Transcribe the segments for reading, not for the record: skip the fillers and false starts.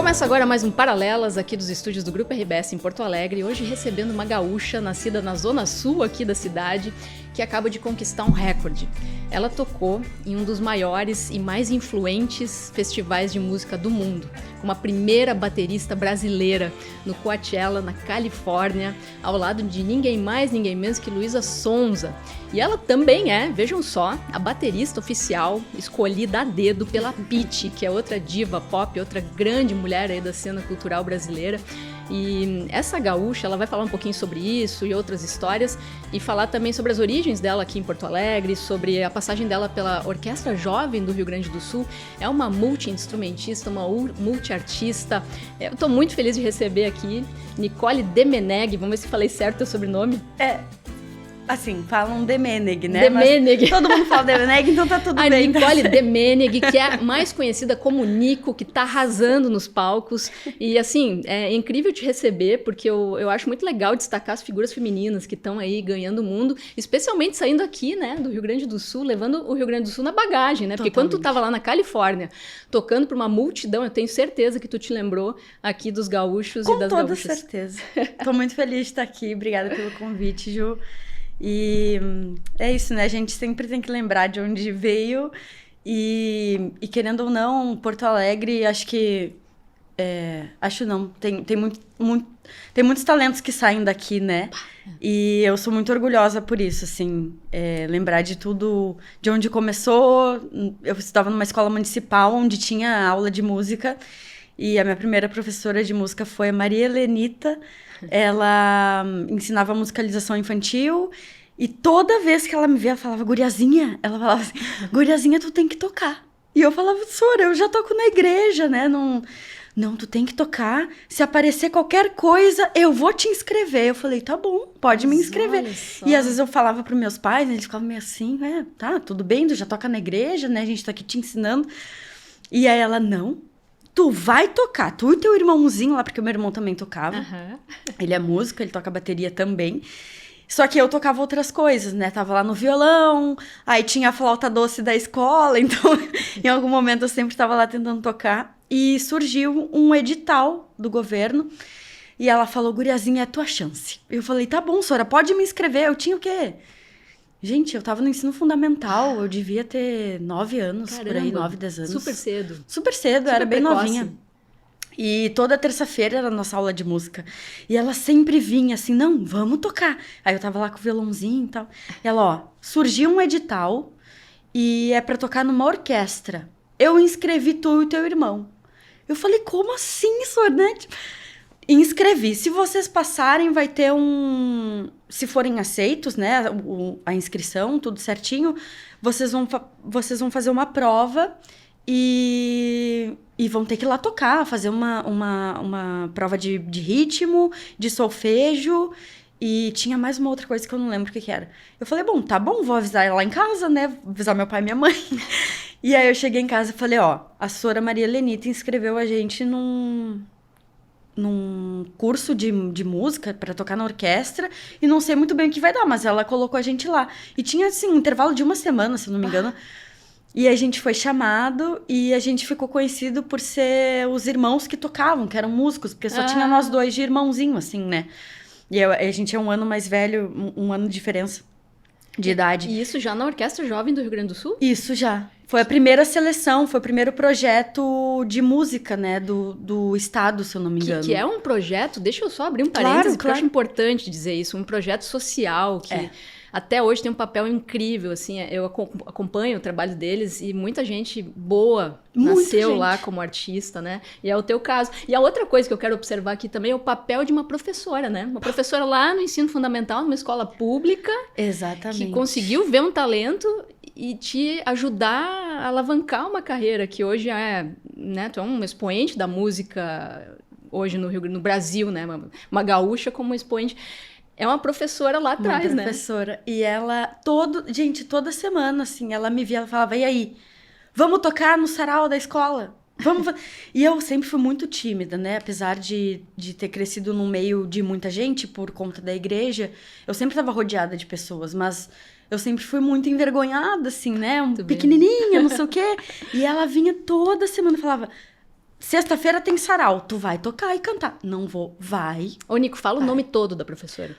Começa agora mais um Paralelas aqui dos estúdios do Grupo RBS em Porto Alegre, hoje recebendo uma gaúcha nascida na zona sul aqui da cidade, que acaba de conquistar um recorde. Ela tocou em um dos maiores e mais influentes festivais de música do mundo, como a primeira baterista brasileira no Coachella, na Califórnia, ao lado de ninguém mais, ninguém menos que Luísa Sonza. E ela também é, vejam só, a baterista oficial escolhida a dedo pela Pitty, que é outra diva pop, outra grande mulher aí da cena cultural brasileira. E essa gaúcha, ela vai falar um pouquinho sobre isso e outras histórias, e falar também sobre as origens dela aqui em Porto Alegre, sobre a passagem dela pela Orquestra Jovem do Rio Grande do Sul. É uma multi-instrumentista, uma multi-artista. Eu tô muito feliz de receber aqui Nicole Demeneg. Vamos ver se falei certo o teu sobrenome. Assim, falam Demeneg, né? Demeneg. Mas todo mundo fala Demeneg, então tá tudo bem. A Nicole Demeneg, que é mais conhecida como Nico, que tá arrasando nos palcos. E, assim, é incrível te receber, porque eu acho muito legal destacar as figuras femininas que estão aí ganhando o mundo, especialmente saindo aqui, né, do Rio Grande do Sul, levando o Rio Grande do Sul na bagagem, né? Porque quando tu tava lá na Califórnia, tocando pra uma multidão, eu tenho certeza que tu te lembrou aqui dos gaúchos e das gaúchas. Com toda certeza. Tô muito feliz de estar aqui. Obrigada pelo convite, Ju. E é isso, né? A gente sempre tem que lembrar de onde veio e querendo ou não, Porto Alegre, acho que... acho não, tem muitos talentos que saem daqui, né? E eu sou muito orgulhosa por isso, assim, lembrar de tudo, de onde começou. Eu estudava numa escola municipal onde tinha aula de música e a minha primeira professora de música foi a Maria Helenita. Ela ensinava musicalização infantil e toda vez que ela me via, ela falava, guriazinha, ela falava assim, guriazinha, tu tem que tocar. E eu falava, professora, eu já toco na igreja, né? Não, tu tem que tocar. Se aparecer qualquer coisa, eu vou te inscrever. Eu falei, tá bom, pode me inscrever. E às vezes eu falava pros meus pais, eles ficavam meio assim, tá, tudo bem, tu já toca na igreja, né? A gente tá aqui te ensinando. E aí ela, não, tu vai tocar. Tu e teu irmãozinho lá, porque o meu irmão também tocava. Uhum. Ele é músico, ele toca bateria também. Só que eu tocava outras coisas, né? Tava lá no violão, aí tinha a flauta doce da escola, então em algum momento eu sempre tava lá tentando tocar. E surgiu um edital do governo e ela falou, guriazinha, é a tua chance. Eu falei, tá bom, senhora, pode me inscrever. Eu tinha o quê? Gente, eu tava no ensino fundamental, eu devia ter 9 anos, Caramba, por aí, 9, 10 anos. Super cedo. Super cedo, era bem novinha. E toda terça-feira era a nossa aula de música. E ela sempre vinha assim, não, vamos tocar. Aí eu tava lá com o violãozinho e tal. E ela, ó, surgiu um edital e é pra tocar numa orquestra. Eu inscrevi tu e teu irmão. Eu falei, como assim, senhor, né? Inscrevi. Se vocês passarem, vai ter se forem aceitos, né? A inscrição, tudo certinho. Vocês vão fazer uma prova e vão ter que ir lá tocar, fazer uma prova de ritmo, de solfejo. E tinha mais uma outra coisa que eu não lembro o que era. Eu falei, bom, tá bom, vou avisar ela lá em casa, né? Vou avisar meu pai e minha mãe. E aí eu cheguei em casa e falei, ó, a senhora Maria Helenita inscreveu a gente num curso de música para tocar na orquestra e não sei muito bem o que vai dar, mas ela colocou a gente lá. E tinha, assim, um intervalo de uma semana, se eu não me engano. E a gente foi chamado e a gente ficou conhecido por ser os irmãos que tocavam, que eram músicos, porque só tinha nós dois de irmãozinho, assim, né? E a gente é um ano mais velho, um ano de diferença de idade. E isso já na Orquestra Jovem do Rio Grande do Sul? Isso já. Foi a primeira seleção, foi o primeiro projeto de música, né, do estado, se eu não me engano. Que é um projeto, deixa eu só abrir um parênteses, porque eu acho importante dizer isso, um projeto social que até hoje tem um papel incrível, assim, eu acompanho o trabalho deles e muita gente boa nasceu lá como artista, né? E é o teu caso. E a outra coisa que eu quero observar aqui também é o papel de uma professora, né? Uma professora lá no ensino fundamental, numa escola pública. Exatamente. Que conseguiu ver um talento e te ajudar a alavancar uma carreira que hoje né? Tu é um expoente da música hoje no Brasil, né? Uma gaúcha como expoente. É uma professora lá atrás, né? Uma professora. E ela, toda semana, assim, ela me via, ela falava, e aí, vamos tocar no sarau da escola? E eu sempre fui muito tímida, né? Apesar de ter crescido num meio de muita gente por conta da igreja, eu sempre estava rodeada de pessoas, mas eu sempre fui muito envergonhada, assim, né? Pequenininha, não sei o quê. E ela vinha toda semana e falava, sexta-feira tem sarau, tu vai tocar e cantar. Não vou, vai. Ô, Nico, fala o nome todo da professora.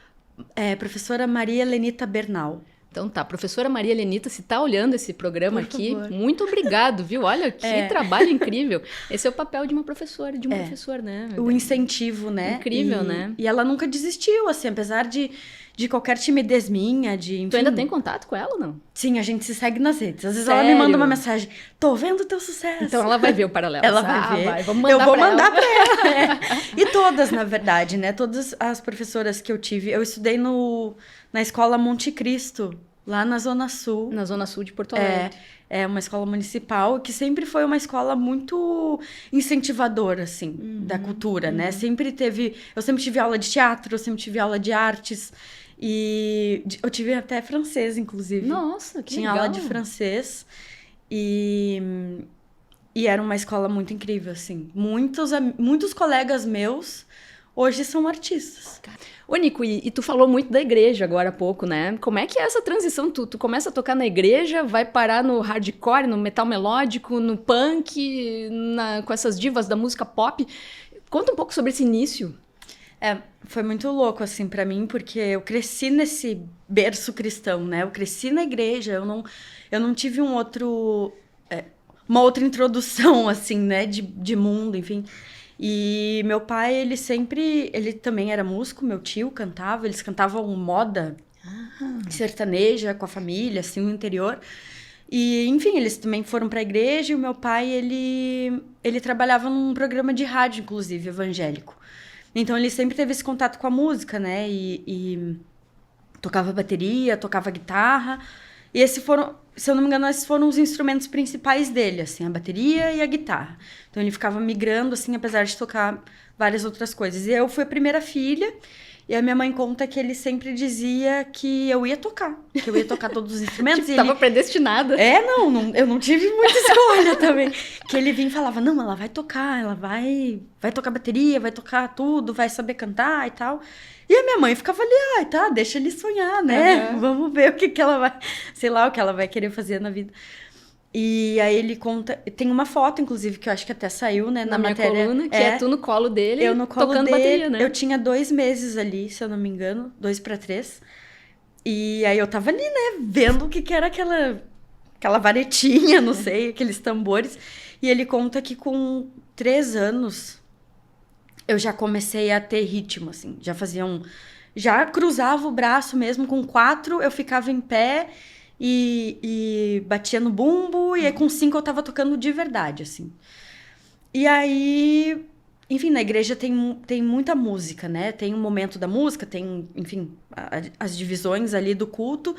É, professora Maria Helenita Bernal. Então tá, professora Maria Helenita, se tá olhando esse programa Por aqui, favor. muito obrigado, viu? Olha que trabalho incrível. Esse é o papel de uma professora, de um professor, né? O incentivo, né? Incrível, né? E ela nunca desistiu, assim, apesar de qualquer timidez minha, enfim. Tu ainda tem contato com ela ou não? Sim, a gente se segue nas redes. Às vezes Sério? ela me manda uma mensagem, tô vendo o teu sucesso. Então ela vai ver o paralelo. Ela vai ver. Vamos mandar eu vou pra mandar ela. pra ela. É. E todas, na verdade, né? Todas as professoras que eu tive. Eu estudei na escola Monte Cristo, lá na Zona Sul. Na Zona Sul de Porto Alegre. É uma escola municipal que sempre foi uma escola muito incentivadora, assim, da cultura, né? Eu sempre tive aula de teatro, eu sempre tive aula de artes. E eu tive até francês, inclusive. Nossa, que Tinha legal. aula de francês. E era uma escola muito incrível, assim. Muitos colegas meus hoje são artistas. Ô, Nico, e tu falou muito da igreja agora há pouco, né? Como é que é essa transição? Tu começa a tocar na igreja, vai parar no hardcore, no metal melódico, no punk, com essas divas da música pop. Conta um pouco sobre esse início. Foi muito louco, assim, pra mim, porque eu cresci nesse berço cristão, né? Eu cresci na igreja, eu não tive uma outra introdução, assim, né? De mundo, enfim. E meu pai, ele também era músico, meu tio cantava, eles cantavam moda sertaneja com a família, assim, no interior. E, enfim, eles também foram pra igreja e o meu pai, ele trabalhava num programa de rádio, inclusive, evangélico. Então, ele sempre teve esse contato com a música, né? E tocava bateria, tocava guitarra. E se eu não me engano, esses foram os instrumentos principais dele, assim, a bateria e a guitarra. Então, ele ficava migrando, assim, apesar de tocar várias outras coisas. E eu fui a primeira filha, e a minha mãe conta que ele sempre dizia que eu ia tocar todos os instrumentos. Tipo, tava predestinada. Não, eu não tive muita escolha também. Que ele vinha e falava, não, ela vai tocar, ela vai tocar bateria, vai tocar tudo, vai saber cantar e tal. E a minha mãe ficava ali, tá, deixa ele sonhar, né? Uhum. Vamos ver o que ela vai, sei lá, o que ela vai querer fazer na vida. E aí ele conta, tem uma foto, inclusive, que eu acho que até saiu, né, Na minha matéria. coluna, que é tu no colo dele, eu no colo tocando dele, bateria, né? Eu tinha 2 meses ali, se eu não me engano, 2 para 3. E aí eu tava ali, né, vendo o que era aquela varetinha, não sei, aqueles tambores. E ele conta que com 3 anos eu já comecei a ter ritmo, assim. Já cruzava o braço mesmo, com 4 eu ficava em pé e batia no bumbo, e aí com 5 eu tava tocando de verdade, assim. E aí, enfim, na igreja tem muita música, né? Tem um momento da música, tem, enfim, as divisões ali do culto.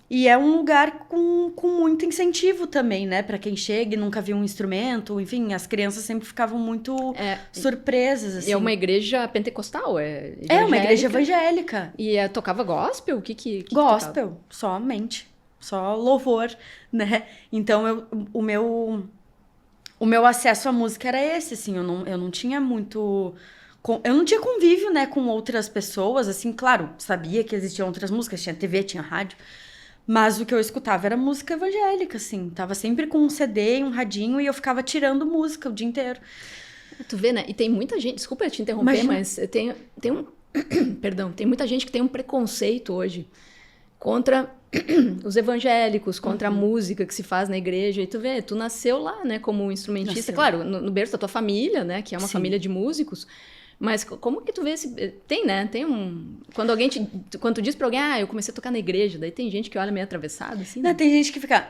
E é um lugar com muito incentivo também, né? Pra quem chega e nunca viu um instrumento. Enfim, as crianças sempre ficavam muito surpresas, assim. E é uma igreja pentecostal, É uma igreja evangélica. E tocava gospel? O que Gospel, somente. Só louvor, né? Então, o meu acesso à música era esse, assim. Eu não tinha muito... Eu não tinha convívio, né, com outras pessoas, assim. Claro, sabia que existiam outras músicas. Tinha TV, tinha rádio. Mas o que eu escutava era música evangélica, assim. Tava sempre com um CD e um radinho e eu ficava tirando música o dia inteiro. Tu vê, né? E tem muita gente... Desculpa te interromper, mas tem um... Perdão. Tem muita gente que tem um preconceito hoje contra os evangélicos, contra a música que se faz na igreja. E tu vê, tu nasceu lá, né? Como instrumentista. Claro, no berço da tua família, né? Que é uma família de músicos. Mas como que tu vê esse... Tem, né? Tem um... Quando tu diz pra alguém, eu comecei a tocar na igreja, daí tem gente que olha meio atravessado, assim, né? Não, tem gente que fica...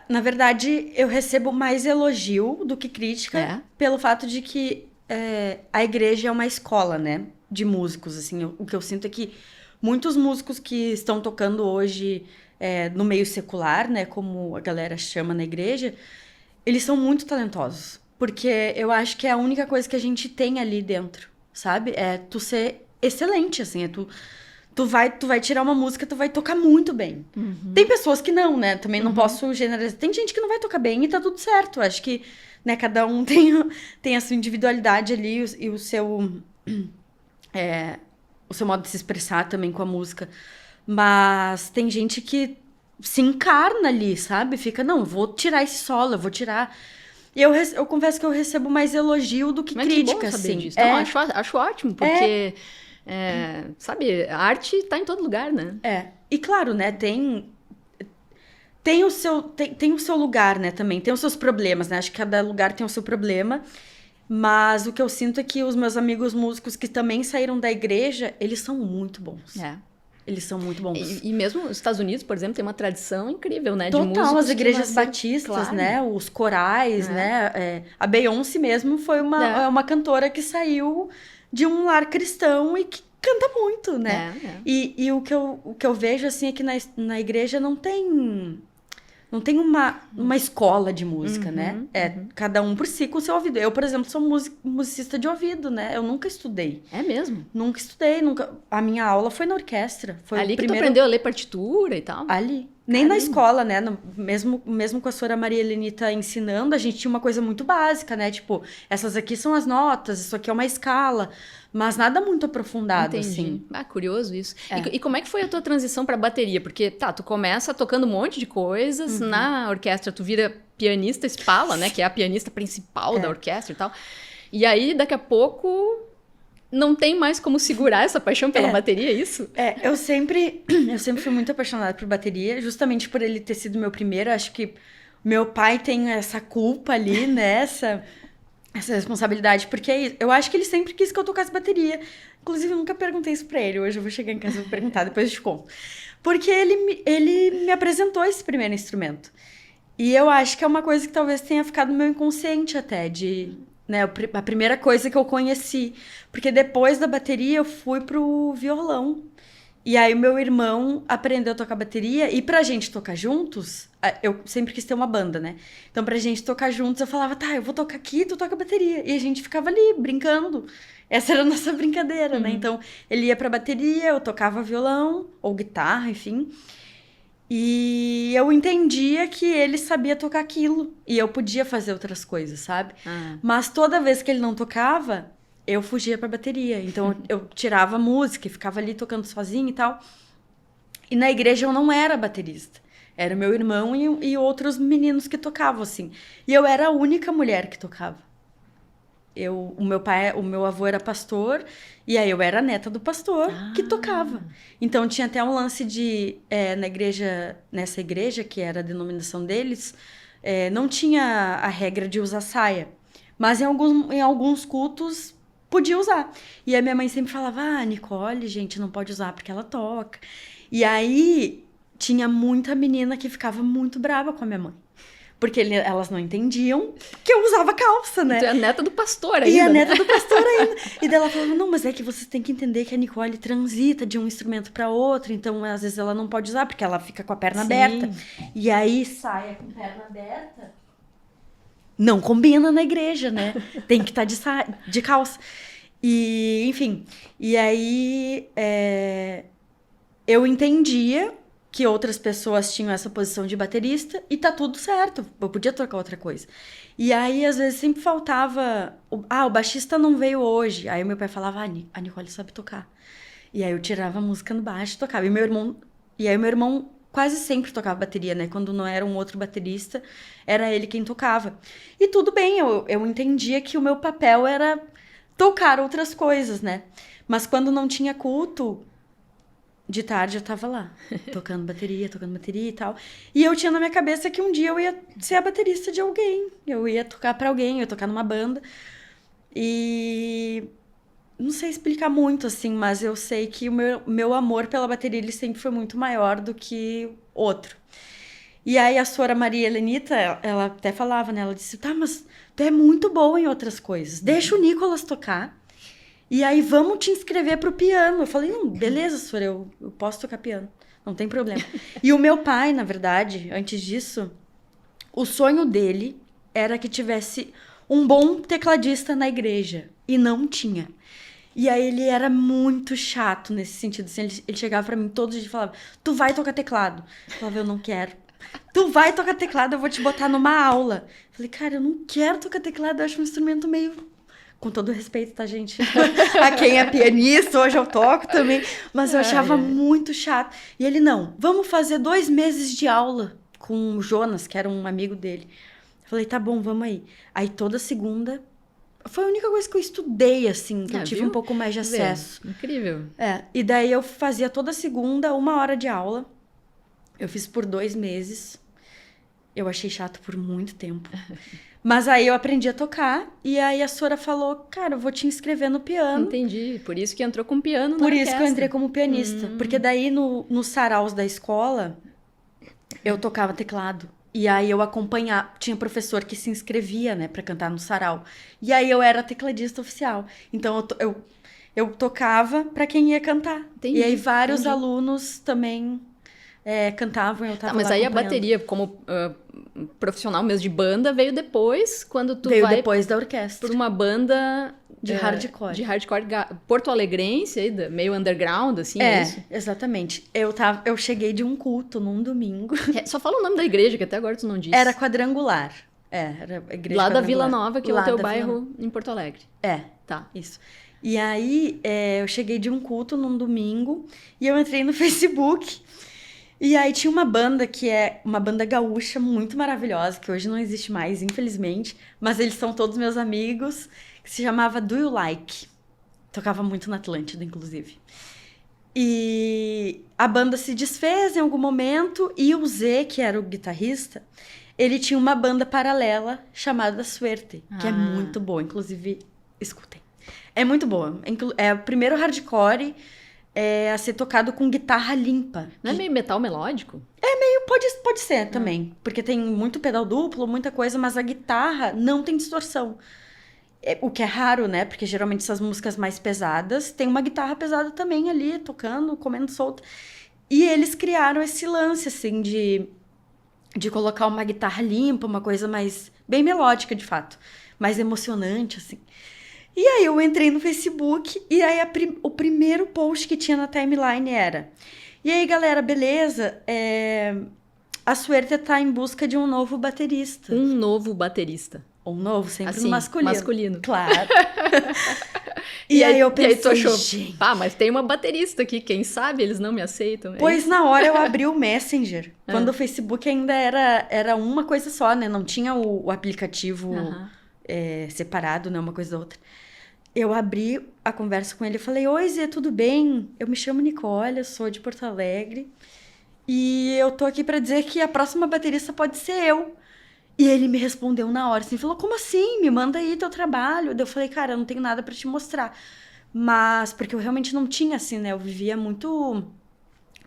Na verdade, eu recebo mais elogio do que crítica pelo fato de que a igreja é uma escola, né? De músicos, assim. O que eu sinto é que muitos músicos que estão tocando hoje no meio secular, né? Como a galera chama na igreja, eles são muito talentosos. Porque eu acho que é a única coisa que a gente tem ali dentro, sabe? É tu ser excelente, assim. Tu vai tirar uma música, tu vai tocar muito bem. Uhum. Tem pessoas que não, né? Também não posso generalizar. Tem gente que não vai tocar bem e tá tudo certo. Acho que, né, cada um tem a sua individualidade ali e o seu modo de se expressar também com a música. Mas tem gente que se encarna ali, sabe? Fica, não, vou tirar esse solo, eu vou tirar... E eu confesso que eu recebo mais elogio do que crítica, que bom saber assim. disso. Então, acho ótimo, porque, sabe, a arte tá em todo lugar, né? E claro, né, tem o seu lugar, né, também. Tem os seus problemas, né? Acho que cada lugar tem o seu problema. Mas o que eu sinto é que os meus amigos músicos que também saíram da igreja, eles são muito bons. Eles são muito bons. E mesmo os Estados Unidos, por exemplo, tem uma tradição incrível, né? De Total, músicos as igrejas que batistas, claro. né? Os corais, né? A Beyoncé mesmo foi uma cantora que saiu de um lar cristão e que canta muito, né? E o que eu vejo, assim, é que na igreja não tem uma escola de música, né? Cada um por si com o seu ouvido. Eu, por exemplo, sou musicista de ouvido, né? Eu nunca estudei. É mesmo? Nunca estudei, nunca. A minha aula foi na orquestra. Foi ali que tu aprendeu a ler partitura e tal? Ali. Nem na escola, né? Mesmo com a senhora Maria Helenita ensinando, a gente tinha uma coisa muito básica, né? Tipo, essas aqui são as notas, isso aqui é uma escala. Mas nada muito aprofundado, assim. Curioso isso. E como é que foi a tua transição pra bateria? Porque, tu começa tocando um monte de coisas, na orquestra tu vira pianista espala, né? Que é a pianista principal da orquestra e tal. E aí, daqui a pouco, não tem mais como segurar essa paixão pela bateria, é isso? Eu sempre fui muito apaixonada por bateria, justamente por ele ter sido meu primeiro. Acho que meu pai tem essa culpa ali, né? Essa responsabilidade, porque eu acho que ele sempre quis que eu tocasse bateria. Inclusive, eu nunca perguntei isso pra ele. Hoje eu vou chegar em casa e vou perguntar, depois eu te conto. Porque ele me apresentou esse primeiro instrumento. E eu acho que é uma coisa que talvez tenha ficado no meu inconsciente até, né, a primeira coisa que eu conheci. Porque depois da bateria eu fui pro violão. E aí o meu irmão aprendeu a tocar bateria, e pra gente tocar juntos, eu sempre quis ter uma banda, né? Então pra gente tocar juntos, eu falava, eu vou tocar aqui, tu toca bateria. E a gente ficava ali, brincando. Essa era a nossa brincadeira, né? Então ele ia pra bateria, eu tocava violão, ou guitarra, enfim. E eu entendia que ele sabia tocar aquilo, e eu podia fazer outras coisas, sabe? Mas toda vez que ele não tocava, eu fugia pra bateria. Então, eu tirava a música e ficava ali tocando sozinha e tal. E na igreja eu não era baterista. Era meu irmão e outros meninos que tocavam, assim. E eu era a única mulher que tocava. O meu avô era pastor, e aí eu era a neta do pastor que tocava. Então, tinha até um lance nessa igreja, que era a denominação deles, não tinha a regra de usar saia. Mas em alguns cultos podia usar. E a minha mãe sempre falava, Nicole, gente, não pode usar porque ela toca. E aí, tinha muita menina que ficava muito brava com a minha mãe. Porque elas não entendiam que eu usava calça, né? Tu é a neta do pastor ainda. E a neta do pastor ainda. E daí ela falava, não, mas é que vocês têm que entender que a Nicole transita de um instrumento para outro, então às vezes ela não pode usar, porque ela fica com a perna aberta. E aí, saia com perna aberta não combina na igreja, né? Tem que estar de calça. E, enfim, e aí eu entendia que outras pessoas tinham essa posição de baterista e tá tudo certo, eu podia tocar outra coisa. E aí, às vezes, sempre faltava... o baixista não veio hoje. Aí meu pai falava, a Nicole sabe tocar. E aí eu tirava a música no baixo e tocava. E aí meu irmão quase sempre tocava bateria, né? Quando não era um outro baterista, era ele quem tocava. E tudo bem, eu entendia que o meu papel era tocar outras coisas, né? Mas quando não tinha culto, de tarde eu tava lá, tocando bateria e tal. E eu tinha na minha cabeça que um dia eu ia ser a baterista de alguém. Eu ia tocar pra alguém, eu ia tocar numa banda. E... não sei explicar muito, assim, mas eu sei que o meu amor pela bateria, ele sempre foi muito maior do que outro. E aí a senhora Maria Helenita, ela até falava, né? Ela disse, mas tu é muito boa em outras coisas. Deixa o Nicolas tocar. E aí vamos te inscrever pro piano. Eu falei, não, beleza, senhora, eu posso tocar piano. Não tem problema. E o meu pai, na verdade, antes disso, o sonho dele era que tivesse um bom tecladista na igreja. E não tinha. E aí ele era muito chato nesse sentido. Assim, ele chegava pra mim todos os dias e falava, tu vai tocar teclado. Eu falava, eu não quero. Tu vai tocar teclado, eu vou te botar numa aula. Eu falei, cara, eu não quero tocar teclado, eu acho um instrumento meio... com todo respeito, tá, gente? A quem é pianista, hoje eu toco também. Mas eu achava muito chato. E ele, não, vamos fazer 2 meses de aula com o Jonas, que era um amigo dele. Falei, tá bom, vamos aí. Aí toda segunda... Foi a única coisa que eu estudei, assim, que eu tive um pouco mais de acesso. Incrível. E daí eu fazia toda segunda 1 hora de aula. Eu fiz por 2 meses. Eu achei chato por muito tempo. Mas aí eu aprendi a tocar. E aí a Sora falou, cara, eu vou te inscrever no piano. Entendi. Por isso que entrou com piano na Por isso orquestra. que eu entrei como pianista. Porque daí nos saraus da escola, eu tocava teclado. E aí eu acompanhava, tinha professor que se inscrevia, né, pra cantar no sarau. E aí eu era tecladista oficial. Então eu tocava pra quem ia cantar. Entendi, E aí vários alunos também cantavam, eu tava lá mas aí acompanhando. A bateria, como profissional mesmo de banda, veio depois, quando tu Veio vai depois da orquestra. por uma banda... De hardcore. De hardcore porto-alegrense, aí, meio underground, assim, é isso? Exatamente. Eu cheguei de um culto num domingo. Só fala o nome da igreja, que até agora tu não disse. Era quadrangular. Era a igreja lá quadrangular. da Vila Nova, que é o teu da bairro em Porto Alegre. Tá. Isso. E aí, eu cheguei de um culto num domingo e eu entrei no Facebook. E aí tinha uma banda que é uma banda gaúcha muito maravilhosa, que hoje não existe mais, infelizmente. Mas eles são todos meus amigos, que se chamava Do You Like? Tocava muito na Atlântida, inclusive. E a banda se desfez em algum momento e o Zé, que era o guitarrista, ele tinha uma banda paralela chamada Suerte, que é muito boa, inclusive, escutem. É muito boa. É o primeiro hardcore a ser tocado com guitarra limpa. Não é meio metal melódico? Pode ser também, porque tem muito pedal duplo, muita coisa, mas a guitarra não tem distorção. O que é raro, né? Porque geralmente essas músicas mais pesadas tem uma guitarra pesada também ali, tocando, comendo solta. E eles criaram esse lance, assim, de colocar uma guitarra limpa, uma coisa mais... bem melódica, de fato. Mais emocionante, assim. E aí eu entrei no Facebook e aí o primeiro post que tinha na timeline era... E aí, galera, beleza? A Suerte tá em busca de um novo baterista. Um novo baterista. Um novo, sempre assim, masculino. Claro. E aí eu pensei, e aí tu achou, gente... mas tem uma baterista aqui, quem sabe eles não me aceitam. Pois na hora eu abri o Messenger, quando o Facebook ainda era uma coisa só, né? Não tinha o aplicativo separado, né? Uma coisa da outra. Eu abri a conversa com ele e falei, oi Zé, tudo bem? Eu me chamo Nicole, eu sou de Porto Alegre. E eu tô aqui pra dizer que a próxima baterista pode ser eu. E ele me respondeu na hora, assim, falou, como assim? Me manda aí teu trabalho. Daí eu falei, cara, eu não tenho nada pra te mostrar. Mas, porque eu realmente não tinha, assim, né? Eu vivia muito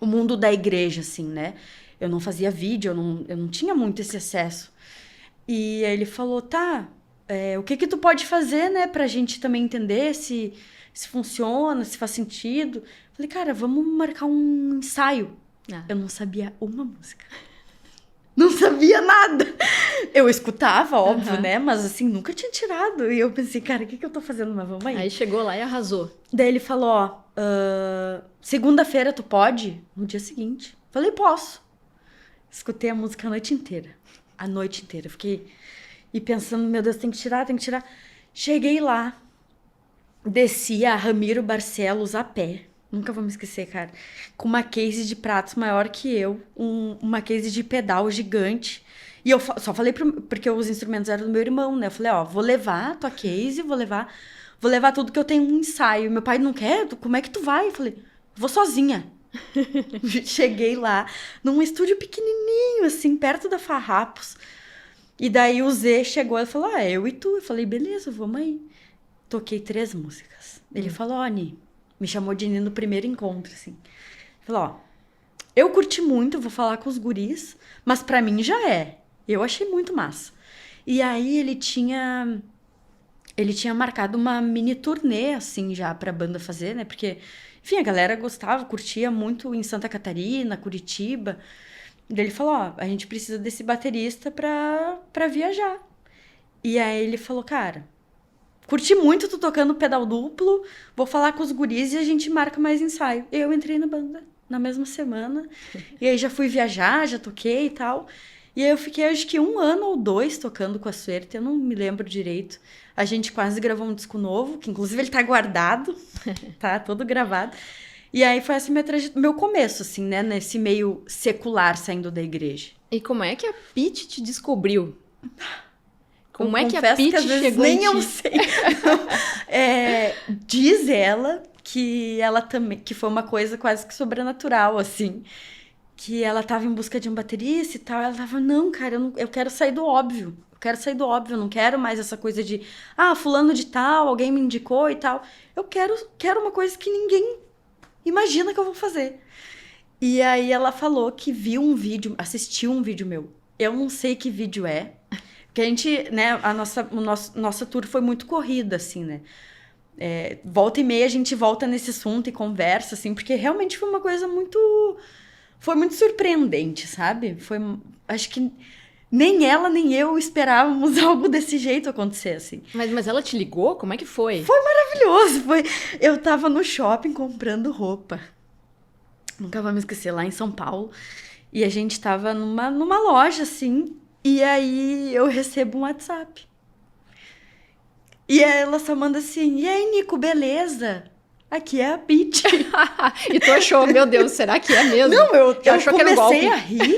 o mundo da igreja, assim, né? Eu não fazia vídeo, eu não tinha muito esse acesso. E aí ele falou, tá, o que tu pode fazer, né? Pra gente também entender se funciona, se faz sentido. Falei, cara, vamos marcar um ensaio. Eu não sabia uma música. Não sabia nada. Eu escutava, óbvio, né? Mas assim, nunca tinha tirado. E eu pensei, cara, o que eu tô fazendo? Mas vamos aí. Aí chegou lá e arrasou. Daí ele falou, segunda-feira tu pode? No dia seguinte. Falei, posso. Escutei a música a noite inteira. A noite inteira. Fiquei pensando, meu Deus, tem que tirar. Cheguei lá. Desci a Ramiro Barcelos a pé. Nunca vou me esquecer, cara. Com uma case de pratos maior que eu. Uma case de pedal gigante. E eu só falei porque os instrumentos eram do meu irmão, né? Eu falei, vou levar a tua case, vou levar tudo que eu tenho um ensaio. Meu pai não quer? Como é que tu vai? Eu falei, vou sozinha. Cheguei lá, num estúdio pequenininho, assim, perto da Farrapos. E daí o Zé chegou e falou, eu e tu. Eu falei, beleza, vamos aí. Toquei 3 músicas. Ele falou, Ni... Me chamou de Ni no primeiro encontro, assim. Falou, eu curti muito, vou falar com os guris, mas pra mim já é. Eu achei muito massa. E aí ele tinha marcado uma mini turnê, assim, já pra banda fazer, né? Porque, enfim, a galera gostava, curtia muito em Santa Catarina, Curitiba. Daí ele falou, a gente precisa desse baterista pra viajar. E aí ele falou, cara... Curti muito tu tocando pedal duplo, vou falar com os guris e a gente marca mais ensaio. Eu entrei na banda na mesma semana, e aí já fui viajar, já toquei e tal. E aí eu fiquei, acho que 1 ano ou 2 tocando com a Suerte, eu não me lembro direito. A gente quase gravou um disco novo, que inclusive ele tá guardado, tá todo gravado. E aí foi esse meu começo, assim, né, nesse meio secular saindo da igreja. E como é que a Pitty te descobriu? Como é que a confesso Pitty às vezes chegou nem em eu ti? sei. Diz ela também, que foi uma coisa quase que sobrenatural, assim. Que ela tava em busca de um baterista e tal. Ela tava, não, cara, eu quero sair do óbvio. Eu quero sair do óbvio, eu não quero mais essa coisa de, fulano de tal, alguém me indicou e tal. Eu quero uma coisa que ninguém imagina que eu vou fazer. E aí ela falou que viu um vídeo, assistiu um vídeo meu. Eu não sei que vídeo é. Porque a gente, né, nossa tour foi muito corrida, assim, né? Volta e meia a gente volta nesse assunto e conversa, assim, porque realmente foi uma coisa foi muito surpreendente, sabe? Acho que nem ela nem eu esperávamos algo desse jeito acontecer, assim. Mas ela te ligou? Como é que foi? Foi maravilhoso, eu tava no shopping comprando roupa. Nunca vou me esquecer, lá em São Paulo. E a gente tava numa loja, assim, e aí eu recebo um WhatsApp. E ela só manda assim, e aí, Nico, beleza? Aqui é a Pitty. E tu achou, meu Deus, será que é mesmo? Não, eu achou que era um golpe? comecei a rir.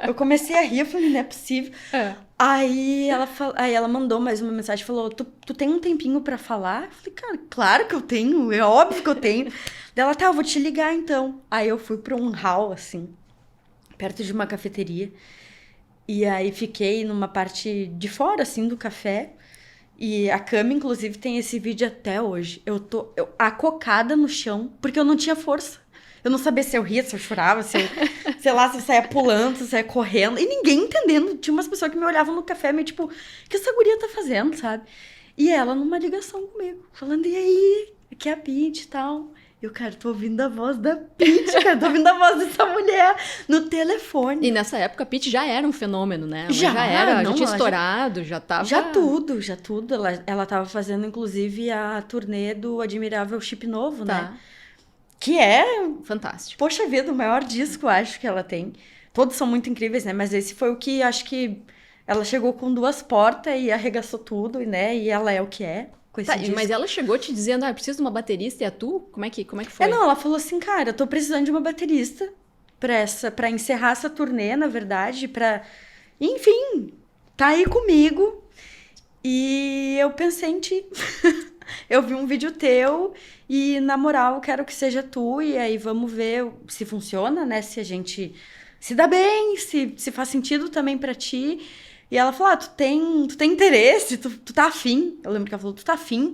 Eu comecei a rir, eu falei, não é possível. Aí ela mandou mais uma mensagem, falou, tu tem um tempinho pra falar? Eu falei, cara, claro que eu tenho, é óbvio que eu tenho. Daí ela, tá, eu vou te ligar então. Aí eu fui pra um hall, assim, perto de uma cafeteria. E aí fiquei numa parte de fora, assim, do café. E a cama, inclusive, tem esse vídeo até hoje. Eu acocada no chão, porque eu não tinha força. Eu não sabia se eu ria, se eu chorava, se eu, sei lá, se eu saía pulando, se eu saía correndo. E ninguém entendendo. Tinha umas pessoas que me olhavam no café, meio tipo, o que essa guria tá fazendo, sabe? E ela numa ligação comigo, falando, e aí? Aqui é a Pitty e tal. Eu, cara, tô ouvindo a voz da Pitty, cara. Tô ouvindo a voz dessa mulher no telefone. E nessa época a Pitty já era um fenômeno, né? Ela Já era, não, já tinha ela estourado, já tava... Já tudo. Ela tava fazendo, inclusive, a turnê do Admirável Chip Novo, né? Que é, fantástico. Poxa vida, o maior disco, acho que ela tem. Todos são muito incríveis, né? Mas esse foi o que, acho que ela chegou com 2 portas e arregaçou tudo, né? E ela é o que é. Mas ela chegou te dizendo, preciso de uma baterista, e é tu? Como é que foi? Não, ela falou assim, cara, eu tô precisando de uma baterista pra encerrar essa turnê, na verdade, enfim, tá aí comigo. E eu pensei em ti. Eu vi um vídeo teu e, na moral, quero que seja tu. E aí vamos ver se funciona, né? Se a gente se dá bem, se faz sentido também pra ti. E ela falou, tu tem interesse, tu tá afim. Eu lembro que ela falou, tu tá afim.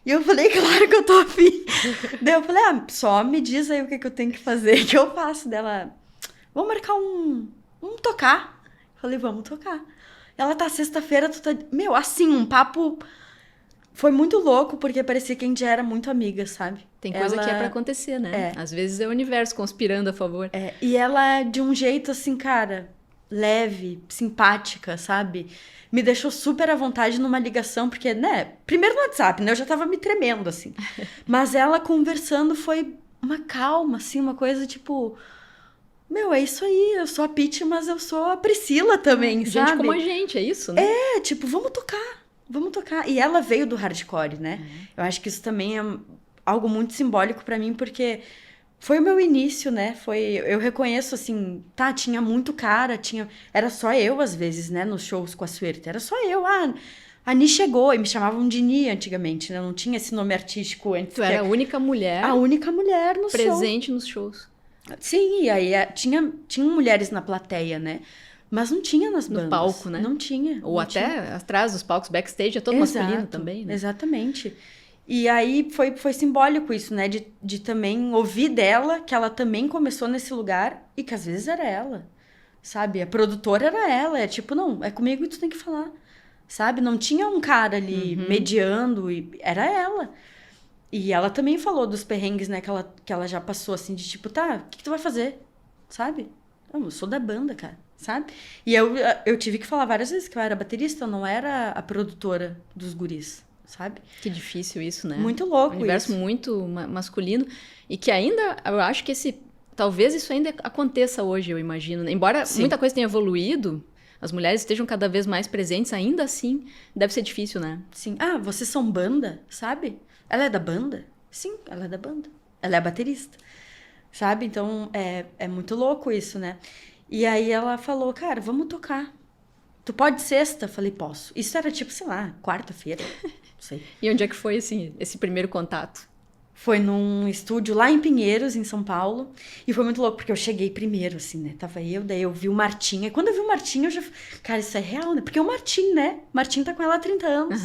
E eu falei, claro que eu tô afim. Daí eu falei, só me diz aí o que eu tenho que fazer, que eu faço. Dela, vamos marcar vamos tocar. Eu falei, vamos tocar. Ela tá sexta-feira, tu tá... Meu, assim, um papo... Foi muito louco, porque parecia que a gente já era muito amiga, sabe? Tem coisa que é pra acontecer, né? Às vezes é o universo conspirando a favor. E ela, de um jeito assim, cara, leve, simpática, sabe? Me deixou super à vontade numa ligação, porque, né? Primeiro no WhatsApp, né? Eu já tava me tremendo, assim. Mas ela conversando foi uma calma, assim, uma coisa tipo... Meu, é isso aí, eu sou a Pitty, mas eu sou a Priscila também, sabe? Gente como a gente, é isso, né? Tipo, vamos tocar. E ela veio do hardcore, né? Eu acho que isso também é algo muito simbólico pra mim, porque foi o meu início, né? Eu reconheço, assim, tinha muito cara, era só eu, às vezes, né? Nos shows com a Suerte, era só eu. A Ni chegou, e me chamavam de Ni antigamente, né? Não tinha esse nome artístico antes. Tu era a única mulher... A única mulher no presente nos shows. Sim, e aí tinham mulheres na plateia, né? Mas não tinha nas bandas. No palco, né? Não tinha. Ou até atrás dos palcos, backstage, é todo masculino também, né? Exatamente. E aí foi simbólico isso, né? De também ouvir dela que ela também começou nesse lugar e que às vezes era ela, sabe? A produtora era ela. É tipo, não, é comigo e tu tem que falar, sabe? Não tinha um cara ali mediando, era ela. E ela também falou dos perrengues, né? Que ela já passou, assim, de tipo, tá, o que tu vai fazer? Sabe? Eu sou da banda, cara. Sabe? E eu tive que falar várias vezes que eu era baterista, eu não era a produtora dos guris, sabe? Que difícil isso, né? Muito louco um universo isso. Muito masculino. E que ainda, eu acho que talvez isso ainda aconteça hoje, eu imagino. Embora muita coisa tenha evoluído, as mulheres estejam cada vez mais presentes, ainda assim, deve ser difícil, né? Sim. Vocês são banda, sabe? Ela é da banda? Sim, ela é da banda. Ela é a baterista, sabe? Então, é muito louco isso, né? E aí ela falou, cara, vamos tocar. tu pode sexta? Falei, posso. Isso era tipo, sei lá, quarta-feira, não sei. E onde é que foi, assim, esse primeiro contato? Foi num estúdio lá em Pinheiros, em São Paulo. E foi muito louco, porque eu cheguei primeiro, assim, né? Tava eu, daí eu vi o Martim. E quando eu vi o Martim, eu já... Cara, isso é real, né? Porque o Martim, né? Martim tá com ela há 30 anos.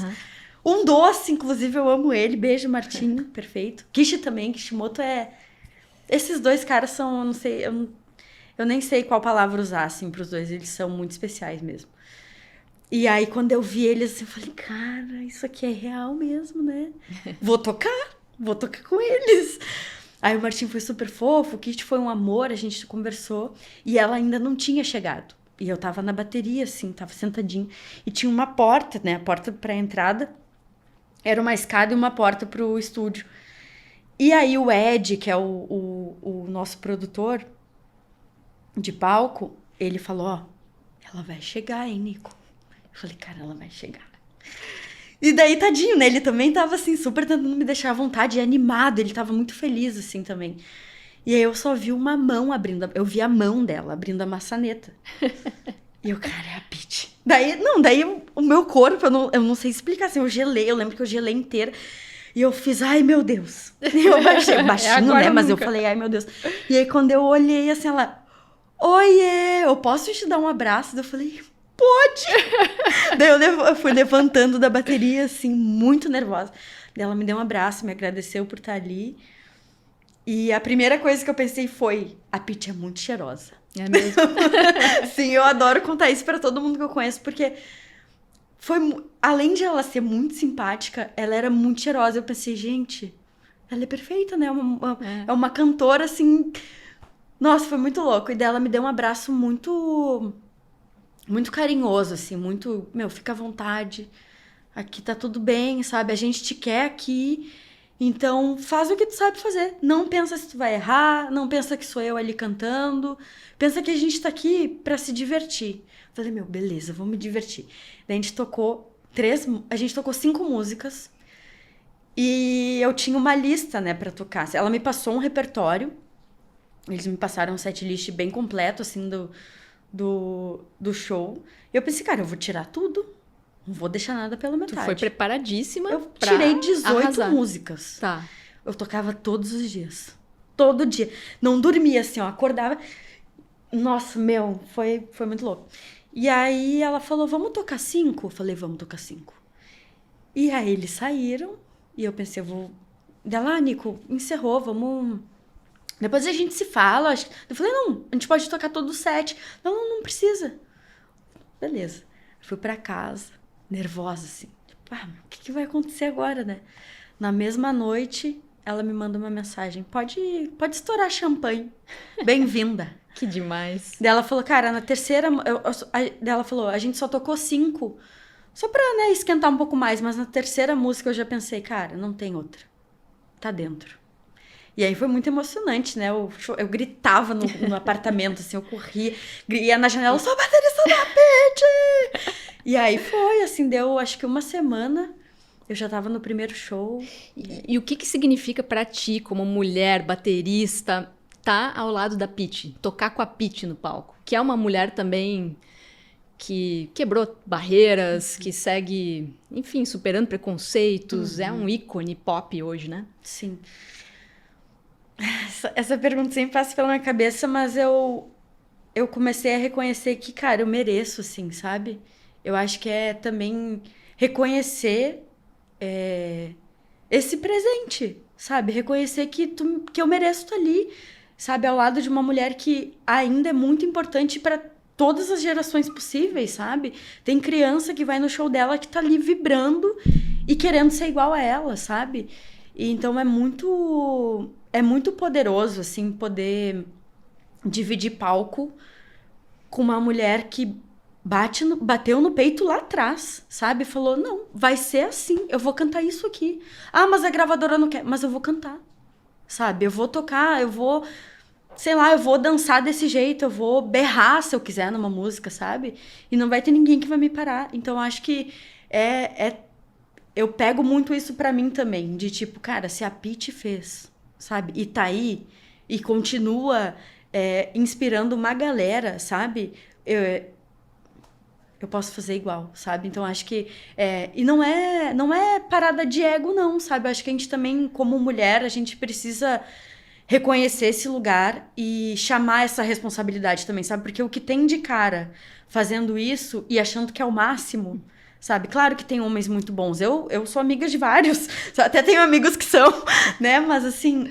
Um doce, inclusive, eu amo ele. Beijo, Martim. Perfeito. Kishi também. Kishimoto é... Esses dois caras são, eu não sei... Eu nem sei qual palavra usar, assim, pros dois. Eles são muito especiais mesmo. E aí, quando eu vi eles, assim, eu falei, cara, isso aqui é real mesmo, né? Vou tocar com eles. Aí o Martim foi super fofo, o Kit foi um amor, a gente conversou. E ela ainda não tinha chegado. E eu tava na bateria, assim, tava sentadinha. E tinha uma porta, né? A porta pra entrada era uma escada e uma porta pro estúdio. E aí o Ed, que é o nosso produtor de palco, ele falou, ó, ela vai chegar, hein, Nico? Eu falei, cara, ela vai chegar. E daí, tadinho, né? Ele também tava, assim, super tentando me deixar à vontade e animado. Ele tava muito feliz, assim, também. E aí eu só vi uma mão abrindo... Eu vi a mão dela abrindo a maçaneta. E eu, cara, é a Pitty. Daí o meu corpo, eu não sei explicar, assim, eu gelei. Eu lembro que eu gelei inteira. E eu fiz, ai, meu Deus. E eu baixei, baixinho, né? Mas eu falei, ai, meu Deus. E aí, quando eu olhei, assim, ela... Oiê, eu posso te dar um abraço? Daí eu falei... Pode! Daí eu fui levantando da bateria, assim, muito nervosa. Daí ela me deu um abraço, me agradeceu por estar ali. E a primeira coisa que eu pensei foi, a Pitty é muito cheirosa. É mesmo? Sim, eu adoro contar isso pra todo mundo que eu conheço, porque além de ela ser muito simpática, ela era muito cheirosa. Eu pensei, gente, ela é perfeita, né? É uma cantora, assim... Nossa, foi muito louco. E daí ela me deu um abraço muito carinhoso, assim, muito, meu, fica à vontade, aqui tá tudo bem, sabe? A gente te quer aqui, então faz o que tu sabe fazer. Não pensa se tu vai errar, não pensa que sou eu ali cantando, pensa que a gente tá aqui pra se divertir. Falei, meu, beleza, vou me divertir. Daí a gente tocou 5 músicas e eu tinha uma lista, né, pra tocar. Ela me passou um repertório, eles me passaram um setlist bem completo, assim, do show. E eu pensei, cara, eu vou tirar tudo. Não vou deixar nada pela metade. Tu foi preparadíssima. Eu tirei 18 arrasar. músicas. Tá. Eu tocava todos os dias. Todo dia. Não dormia, assim, ó. Acordava. Nossa, meu, foi muito louco. E aí ela falou, vamos tocar 5? Eu falei, vamos tocar 5. E aí eles saíram. E eu pensei, eu vou... Dela, Nico, encerrou, vamos... Depois a gente se fala. Eu falei, não, a gente pode tocar todo o set. Não precisa. Beleza. Fui pra casa, nervosa, assim. Tipo, o que vai acontecer agora, né? Na mesma noite, ela me manda uma mensagem. Pode estourar champanhe. Bem-vinda. Que demais. Daí ela falou, cara, na terceira... Daí ela falou, a gente só tocou 5. Só pra, né, esquentar um pouco mais. Mas na terceira música eu já pensei, cara, não tem outra. Tá dentro. E aí foi muito emocionante, né? Eu gritava no apartamento, assim, eu corria, ia na janela, sou a baterista da Pitty! E aí foi, assim, deu acho que uma semana, eu já tava no primeiro show. E o que significa pra ti, como mulher, baterista, tá ao lado da Pitty, tocar com a Pitty no palco? Que é uma mulher também que quebrou barreiras, que segue, enfim, superando preconceitos, é um ícone pop hoje, né? Sim. Essa pergunta sempre passa pela minha cabeça, mas eu comecei a reconhecer que, cara, eu mereço, assim, sabe? Eu acho que é também reconhecer esse presente, sabe? Reconhecer que eu mereço estar ali, sabe? Ao lado de uma mulher que ainda é muito importante para todas as gerações possíveis, sabe? Tem criança que vai no show dela que tá ali vibrando e querendo ser igual a ela, sabe? E então é muito poderoso, assim, poder dividir palco com uma mulher que bateu no peito lá atrás, sabe? Falou, não, vai ser assim, eu vou cantar isso aqui. Ah, mas a gravadora não quer, mas eu vou cantar, sabe? Eu vou tocar, eu vou, sei lá, eu vou dançar desse jeito, eu vou berrar se eu quiser numa música, sabe? E não vai ter ninguém que vai me parar. Então, acho que eu pego muito isso pra mim também, de tipo, cara, se a Pitty fez, sabe? E tá aí, e continua inspirando uma galera, sabe? eu posso fazer igual, sabe? Então, acho que... e não é parada de ego, não, sabe? Eu acho que a gente também, como mulher, a gente precisa reconhecer esse lugar e chamar essa responsabilidade também, sabe? Porque o que tem de cara fazendo isso e achando que é o máximo, sabe? Claro que tem homens muito bons. Eu sou amiga de vários, até tenho amigos que são, né? Mas, assim,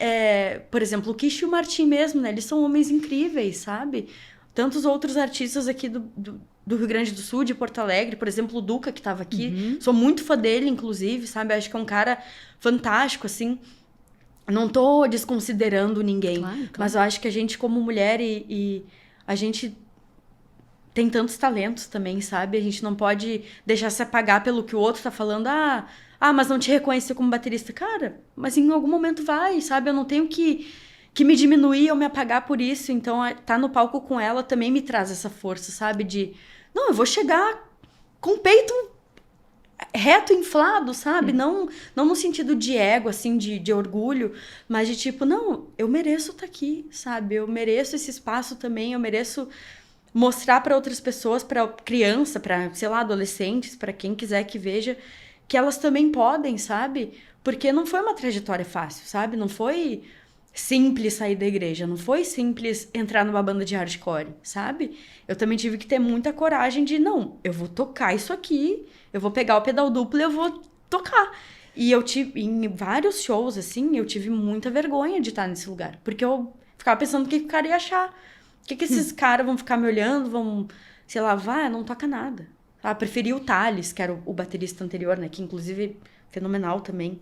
por exemplo, o Kish e o Martim mesmo, né? Eles são homens incríveis, sabe? Tantos outros artistas aqui do Rio Grande do Sul, de Porto Alegre, por exemplo, o Duca, que tava aqui. Sou muito fã dele, inclusive, sabe? Acho que é um cara fantástico, assim. Não tô desconsiderando ninguém, Claro. mas eu acho que a gente, como mulher, e a gente tem tantos talentos também, sabe? A gente não pode deixar se apagar pelo que o outro tá falando. Mas não te reconhecer como baterista. Cara, mas em algum momento vai, sabe? Eu não tenho que me diminuir ou me apagar por isso. Então, tá no palco com ela também me traz essa força, sabe? Não, eu vou chegar com o peito reto, inflado, sabe? Não no sentido de ego, assim, de orgulho, mas de tipo, não, eu mereço estar aqui, sabe? Eu mereço esse espaço também, eu mereço mostrar para outras pessoas, para criança, para, sei lá, adolescentes, para quem quiser que veja, que elas também podem, sabe? Porque não foi uma trajetória fácil, sabe? Não foi simples sair da igreja, não foi simples entrar numa banda de hardcore, sabe? Eu também tive que ter muita coragem de, não, eu vou tocar isso aqui, eu vou pegar o pedal duplo e eu vou tocar. E eu tive, em vários shows, assim, eu tive muita vergonha de estar nesse lugar, porque eu ficava pensando o que o cara ia achar. O que esses caras vão ficar me olhando, vão, sei lá, não toca nada. Preferi o Thales, que era o baterista anterior, né, que inclusive fenomenal também,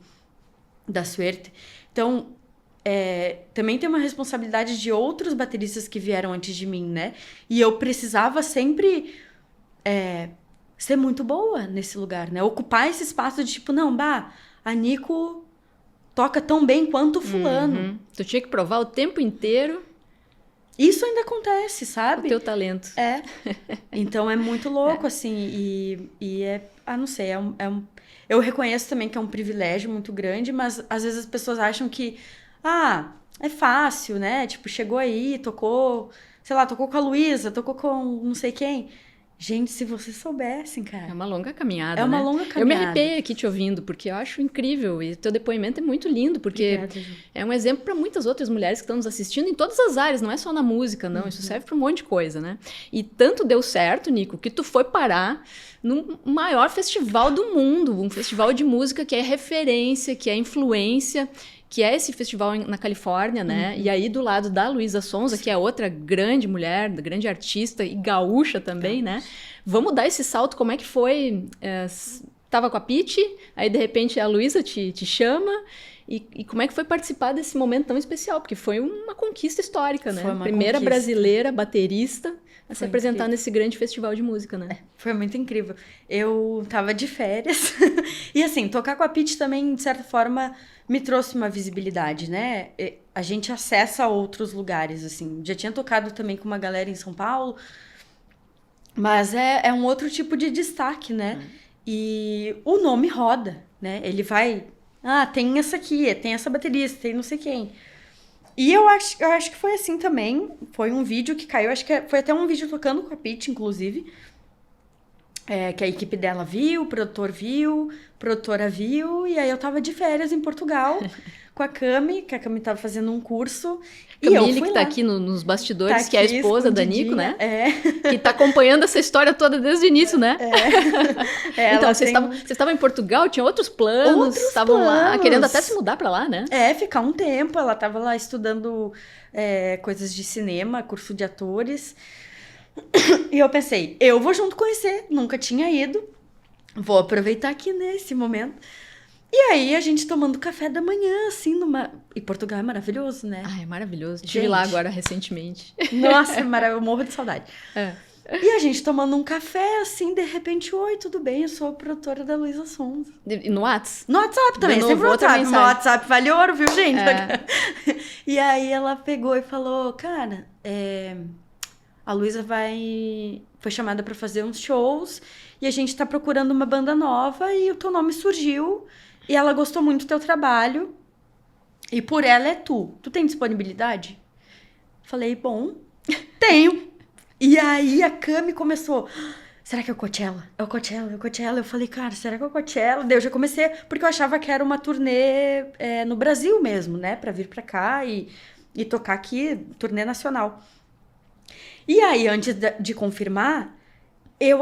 da Suerte. Então, também tem uma responsabilidade de outros bateristas que vieram antes de mim, né? E eu precisava sempre ser muito boa nesse lugar, né? Ocupar esse espaço de tipo, não, a Nico toca tão bem quanto o fulano. Tu tinha que provar o tempo inteiro. Isso ainda acontece, sabe? O teu talento. Então é muito louco, assim, e não sei, eu reconheço também que é um privilégio muito grande, mas às vezes as pessoas acham que é fácil, né? Tipo, chegou aí, tocou, sei lá, tocou com a Luísa, tocou com não sei quem. Gente, se vocês soubessem, cara. É uma longa caminhada, É uma longa caminhada. Eu me arrepiei aqui te ouvindo, porque eu acho incrível. E teu depoimento é muito lindo, porque Obrigada, Ju. É um exemplo para muitas outras mulheres que estão nos assistindo em todas as áreas, não é só na música, não. Isso serve para um monte de coisa, né? E tanto deu certo, Nico, que tu foi parar no maior festival do mundo, um festival de música que é referência, que é influência, que é esse festival na Califórnia, né? E aí do lado da Luísa Sonza, que é outra grande mulher, grande artista e gaúcha também, né? Vamos dar esse salto, como é que foi? Tava com a Pitty, aí de repente a Luísa te chama, e como é que foi participar desse momento tão especial? Porque foi uma conquista histórica, né? Foi uma Primeira conquista. Brasileira baterista a se apresentar incrível. nesse grande festival de música, né? Foi muito incrível. Eu tava de férias. E assim, tocar com a Pitty também, de certa forma, me trouxe uma visibilidade, né? A gente acessa outros lugares, assim. Já tinha tocado também com uma galera em São Paulo, mas é um outro tipo de destaque, né? E o nome roda, né? Ele vai... tem essa aqui, tem essa baterista, tem não sei quem. E eu acho que foi assim também. Foi um vídeo que caiu, acho que foi até um vídeo tocando com a Pitty, inclusive. Que a equipe dela viu, o produtor viu, a produtora viu. E aí eu tava de férias em Portugal com a Cami, que a Cami tava fazendo um curso. Camille, que tá aqui nos bastidores, tá que é a esposa da Nico, né? É. Que tá acompanhando essa história toda desde o início, né? Então, vocês estavam em Portugal, tinha outros planos, estavam lá, querendo até se mudar pra lá, né? Ficar um tempo. Ela tava lá estudando coisas de cinema, curso de atores. E eu pensei, eu vou junto conhecer, nunca tinha ido, vou aproveitar aqui nesse momento. E aí a gente tomando café da manhã, assim, E Portugal é maravilhoso, né? É maravilhoso. Estive lá agora recentemente. Nossa, eu morro de saudade. E a gente tomando um café, assim, de repente, oi, tudo bem? Eu sou a produtora da Luísa Sonza. E no WhatsApp? No WhatsApp também, sempre no WhatsApp. Meu WhatsApp vale ouro, viu, gente? E aí ela pegou e falou, cara, a Luísa foi chamada pra fazer uns shows e a gente tá procurando uma banda nova e o teu nome surgiu e ela gostou muito do teu trabalho e por ela é tu. Tu tem disponibilidade? Falei, bom, tenho. E aí a Cami começou, será que é o Coachella? É o Coachella, é o Coachella. Eu falei, cara, será que é o Coachella? Daí eu já comecei, porque eu achava que era uma turnê no Brasil mesmo, né? Pra vir pra cá e tocar aqui, turnê nacional. E aí, antes de confirmar,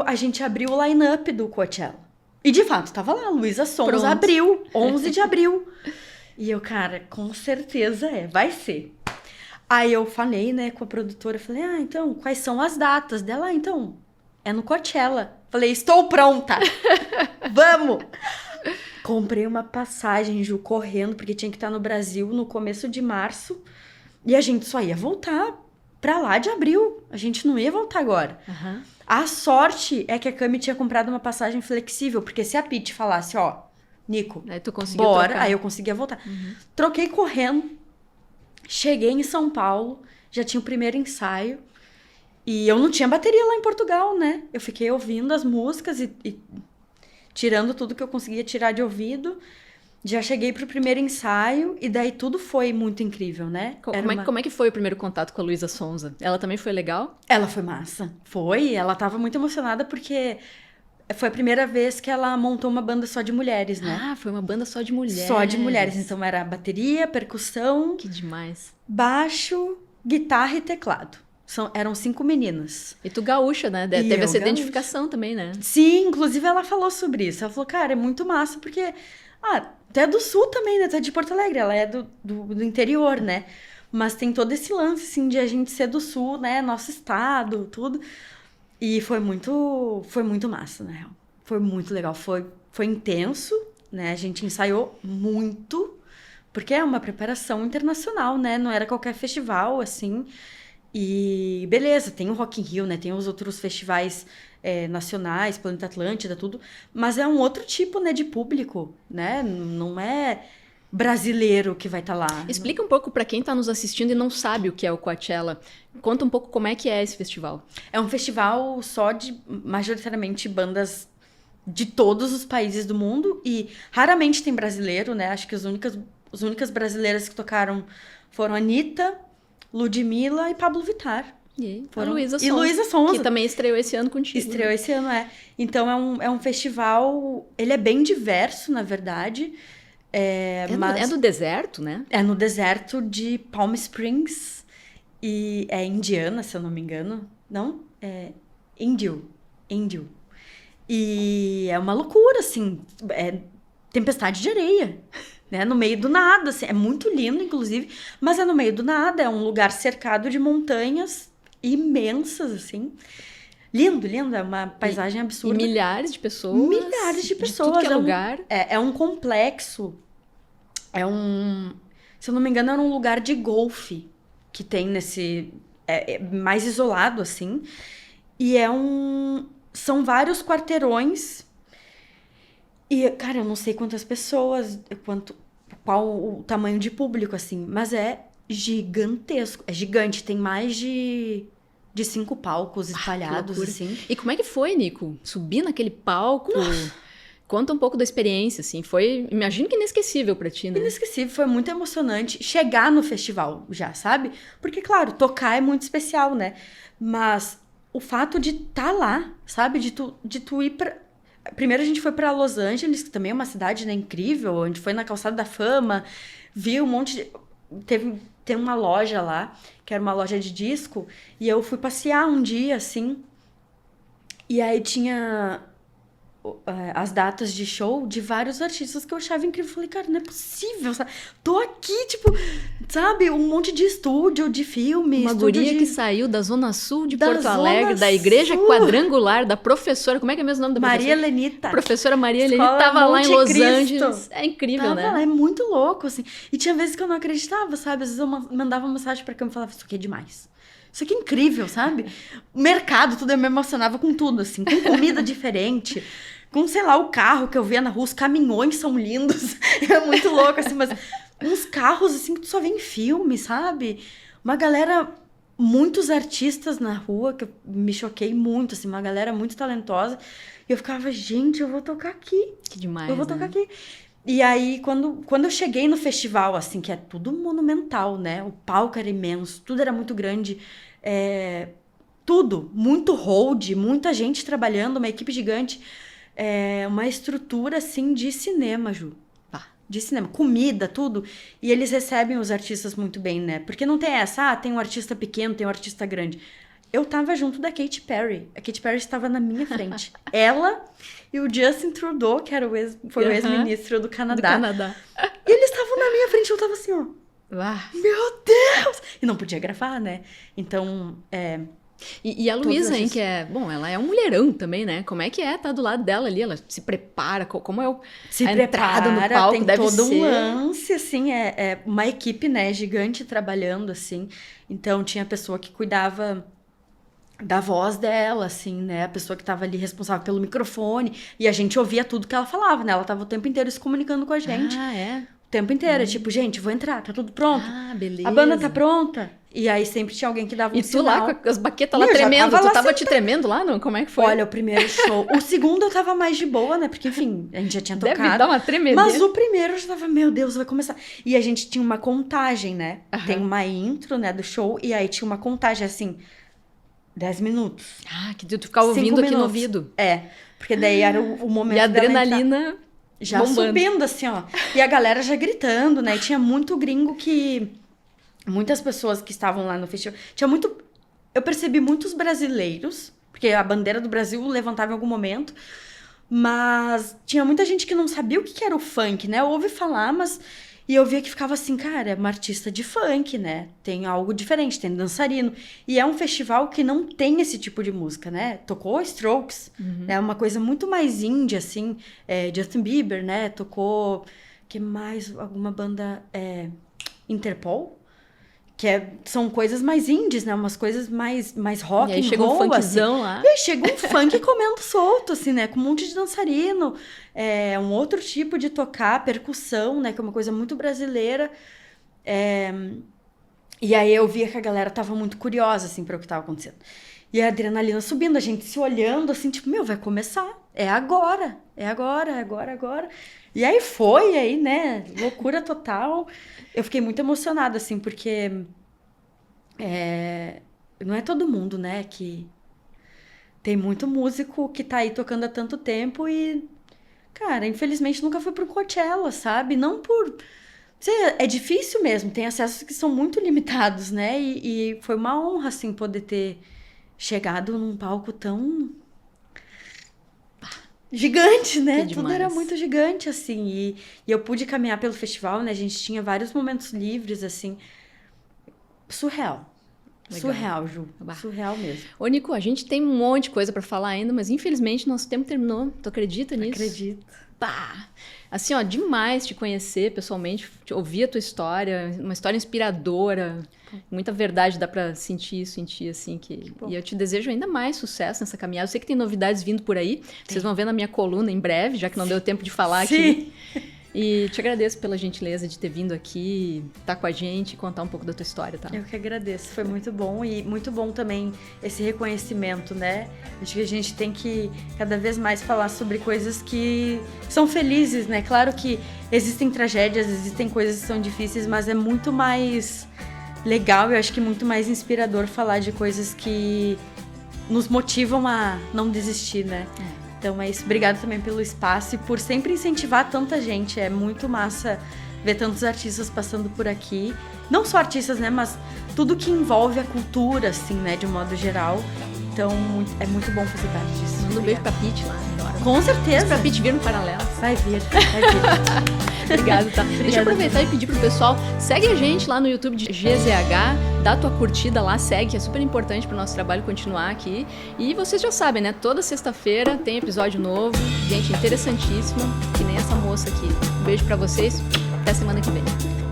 a gente abriu o line-up do Coachella. E de fato, tava lá, Luísa Sons, abril, 11 de abril. E eu, cara, com certeza vai ser. Aí eu falei, né, com a produtora, falei, então, quais são as datas dela? Então, é no Coachella. Falei, estou pronta! Vamos! Comprei uma passagem, Ju, correndo, porque tinha que estar no Brasil no começo de março. E a gente só ia voltar pra lá de abril. A gente não ia voltar agora. Uhum. A sorte é que a Cami tinha comprado uma passagem flexível, porque se a Pitty falasse, Nico, aí tu conseguiu bora, trocar. aí eu conseguia voltar. Troquei correndo, cheguei em São Paulo, já tinha o primeiro ensaio, e eu não tinha bateria lá em Portugal, né? Eu fiquei ouvindo as músicas e tirando tudo que eu conseguia tirar de ouvido. Já cheguei pro primeiro ensaio e daí tudo foi muito incrível, né? Como é que foi o primeiro contato com a Luísa Sonza? Ela também foi legal? Ela foi massa. Ela tava muito emocionada porque foi a primeira vez que ela montou uma banda só de mulheres, né? Ah, foi uma banda só de mulheres. Só de mulheres. Então era bateria, percussão... Que demais. Baixo, guitarra e teclado. Eram 5 meninas. E tu gaúcha, né? Teve essa identificação também, né? Sim, inclusive ela falou sobre isso. Ela falou, cara, é muito massa porque... tu é do sul também, né? Tu é de Porto Alegre, ela é do interior, né? Mas tem todo esse lance, assim, de a gente ser do sul, né? Nosso estado, tudo. E foi muito massa, na real. Foi muito legal. Foi intenso, né? A gente ensaiou muito, porque é uma preparação internacional, né? Não era qualquer festival, assim. E beleza, tem o Rock in Rio, né? Tem os outros festivais nacionais, Planeta Atlântida, tudo. Mas é um outro tipo, né, de público, né? Não é brasileiro que vai estar lá. Explica um pouco para quem está nos assistindo e não sabe o que é o Coachella. Conta um pouco como é que é esse festival. É um festival só de, majoritariamente, bandas de todos os países do mundo. E raramente tem brasileiro, né? Acho que as únicas brasileiras que tocaram foram a Anitta, Ludmilla e Pablo Vittar. E Luísa Sonza. Que também estreou esse ano contigo. Estreou esse ano, Então é um festival... Ele é bem diverso, na verdade. É do deserto, né? É no deserto de Palm Springs. E é Indiana, se eu não me engano. Não? É Índio. E é uma loucura, assim. É tempestade de areia. Né? No meio do nada, assim. É muito lindo, inclusive. Mas é no meio do nada. É um lugar cercado de montanhas imensas, assim. Lindo. É uma paisagem absurda. E milhares de pessoas. De tudo que é lugar. É um complexo. Se eu não me engano, era um lugar de golfe que tem nesse... mais isolado, assim. E são vários quarteirões. E, cara, eu não sei quantas pessoas, qual o tamanho de público, assim. Mas é gigantesco. É gigante. Tem mais de 5 palcos espalhados, assim. E como é que foi, Nico? Subir naquele palco... Conta um pouco da experiência, assim. Foi, imagino que inesquecível pra ti, né? Inesquecível, foi muito emocionante chegar no festival já, sabe? Porque, claro, tocar é muito especial, né? Mas o fato de estar lá, sabe? De tu ir pra... Primeiro a gente foi pra Los Angeles, que também é uma cidade, né, incrível. A gente foi na Calçada da Fama, viu um monte de... Tem uma loja lá, que era uma loja de disco, e eu fui passear um dia, assim, e aí tinha... as datas de show de vários artistas que eu achava incrível. Eu falei, cara, não é possível, sabe? Tô aqui, tipo, sabe? Um monte de estúdio, de filme. Uma guria que saiu da Zona Sul de Porto Alegre, da Igreja Quadrangular, da professora... Como é que é mesmo o nome da Maria professora? Lenita. Professora Maria Lenita tava lá em Los Angeles. É incrível, né? Lá, é muito louco, assim. E tinha vezes que eu não acreditava, sabe? Às vezes eu mandava uma mensagem pra câmera e falava, isso aqui é demais. Isso aqui é incrível, sabe? O mercado, tudo, eu me emocionava com tudo, assim. Com comida diferente... Com, sei lá, o carro que eu via na rua, os caminhões são lindos. É muito louco, assim, mas uns carros, assim, que tu só vê em filme, sabe? Uma galera, muitos artistas na rua, que eu me choquei muito, assim, uma galera muito talentosa. E eu ficava, gente, eu vou tocar aqui. Que demais, eu vou tocar aqui. E aí, quando eu cheguei no festival, assim, que é tudo monumental, né? O palco era imenso, tudo era muito grande. tudo. Muito hold, muita gente trabalhando, uma equipe gigante. Uma estrutura, assim, de cinema, Ju. De cinema, comida, tudo. E eles recebem os artistas muito bem, né? Porque não tem essa, tem um artista pequeno, tem um artista grande. Eu tava junto da Katy Perry. A Katy Perry estava na minha frente. Ela e o Justin Trudeau, que era o ex-ministro do Canadá. E eles estavam na minha frente, eu tava assim, ó. Meu Deus! E não podia gravar, né? Então, E a Luísa, hein, que ela é um mulherão também, né? Como é que tá do lado dela ali? Ela se prepara, como é a entrada no palco? Tem deve todo ser... um lance, assim, é uma equipe, né, gigante trabalhando, assim. Então, tinha a pessoa que cuidava da voz dela, assim, né? A pessoa que tava ali responsável pelo microfone. E a gente ouvia tudo que ela falava, né? Ela tava o tempo inteiro se comunicando com a gente. O tempo inteiro. Tipo, gente, vou entrar, tá tudo pronto. Beleza. A banda tá pronta. E aí sempre tinha alguém que dava um sinal. E tu lá com as baquetas lá tremendo. Tu tava te tremendo lá, não? Como é que foi? Olha, o primeiro show. O segundo eu tava mais de boa, né? Porque, enfim, a gente já tinha tocado. Deve dar uma tremedeira. Mas o primeiro eu já tava, meu Deus, vai começar. E a gente tinha uma contagem, né? Tem uma intro, né, do show. E aí tinha uma contagem, assim, 10 minutos. Que tu ficava ouvindo aqui no ouvido. Porque daí era o momento. E a adrenalina já bombando. Subindo, assim, ó. E a galera já gritando, né? E tinha muito gringo que... Muitas pessoas que estavam lá no festival... Eu percebi muitos brasileiros, porque a bandeira do Brasil levantava em algum momento, mas tinha muita gente que não sabia o que era o funk, né? Eu ouvi falar, mas... E eu via que ficava assim, cara, é uma artista de funk, né? Tem algo diferente, tem dançarino. E é um festival que não tem esse tipo de música, né? Tocou Strokes, né? Uma coisa muito mais indie, assim. Justin Bieber, né? Tocou... Que mais? Alguma banda... Interpol? São coisas mais indies, né? Umas coisas mais rock and roll, e aí chega um funkzão assim. lá. E aí chega um funk comendo solto, assim, né? Com um monte de dançarino. Um outro tipo de tocar, percussão, né? Que é uma coisa muito brasileira. E aí eu via que a galera tava muito curiosa, assim, para o que tava acontecendo. E a adrenalina subindo, a gente se olhando, assim, tipo, vai começar. É agora. E aí foi, né? Loucura total. Eu fiquei muito emocionada, assim, porque não é todo mundo, né, que tem muito músico que tá aí tocando há tanto tempo e, cara, infelizmente nunca foi pro Coachella, sabe? Não por... É difícil mesmo, tem acessos que são muito limitados, né? E foi uma honra, assim, poder ter chegado num palco tão... gigante, né? Tudo era muito gigante, assim. E eu pude caminhar pelo festival, né? A gente tinha vários momentos livres, assim. Surreal. Legal. Surreal, Ju. Surreal mesmo. Ô, Nico, a gente tem um monte de coisa pra falar ainda, mas infelizmente nosso tempo terminou. Tu acredita nisso? Acredito. Assim, ó, demais te conhecer pessoalmente, ouvir a tua história, uma história inspiradora, muita verdade, dá pra sentir, assim, e eu te desejo ainda mais sucesso nessa caminhada. Eu sei que tem novidades vindo por aí, vocês vão ver na minha coluna em breve, já que não deu tempo de falar aqui. E te agradeço pela gentileza de ter vindo aqui, estar com a gente e contar um pouco da tua história, tá? Eu que agradeço, foi muito bom e muito bom também esse reconhecimento, né? Acho que a gente tem que cada vez mais falar sobre coisas que são felizes, né? Claro que existem tragédias, existem coisas que são difíceis, mas é muito mais legal e eu acho que muito mais inspirador falar de coisas que nos motivam a não desistir, né? Então é isso. Obrigada também pelo espaço e por sempre incentivar tanta gente. É muito massa ver tantos artistas passando por aqui. Não só artistas, né? Mas tudo que envolve a cultura, assim, né? De um modo geral. Então é muito bom fazer parte disso. Manda um beijo pra Pitty lá. Agora. Com certeza. Pra Pitty vir no paralelo. Vai vir. Obrigada, tá? Deixa eu aproveitar e pedir pro pessoal, segue a gente lá no YouTube de GZH, dá tua curtida lá, segue, que é super importante pro nosso trabalho continuar aqui. E vocês já sabem, né? Toda sexta-feira tem episódio novo, gente interessantíssima, que nem essa moça aqui. Um beijo pra vocês, até semana que vem.